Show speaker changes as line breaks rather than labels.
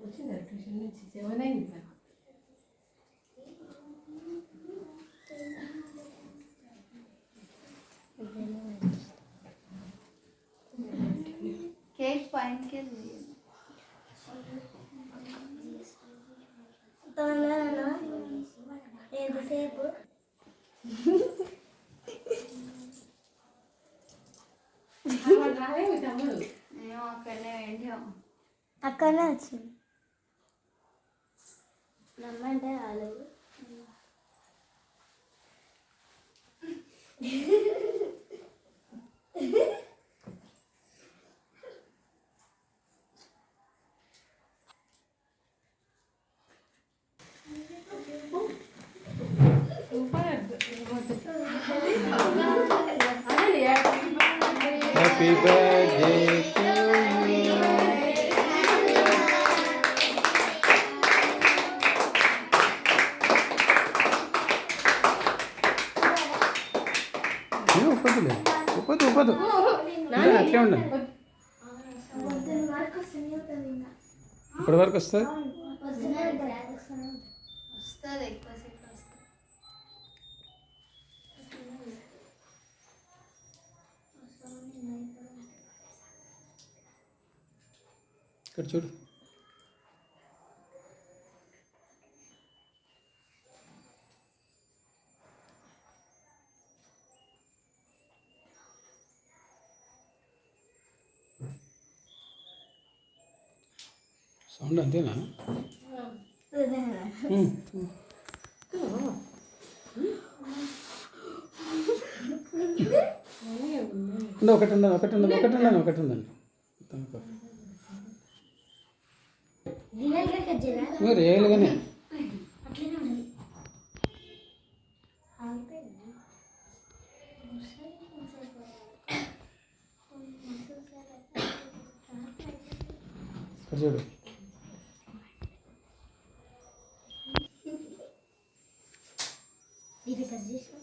వచ్చింది ట్యూషన్ నుంచి 7 అయింది.
కేక్ పైనకి
ఎంతసేపు
తమ్ముడు
ఏమో అక్కడనే ఏంటో
అక్కడనే వచ్చింది. నమ్మంటే రాలేదు.
Happy birthday to you. ఒప్పదు అట్లే ఉండండి. ఇప్పటి వరకు వస్తుంది.
వస్తుంది ఎక్కువసేపు వస్తుంది.
ఇక్కడ చూడు. సౌండ్ అంతేనా? ఒకటి ఉందండి. మీరు రియల్గానే చూడు.
ఇది కట్ చేసిన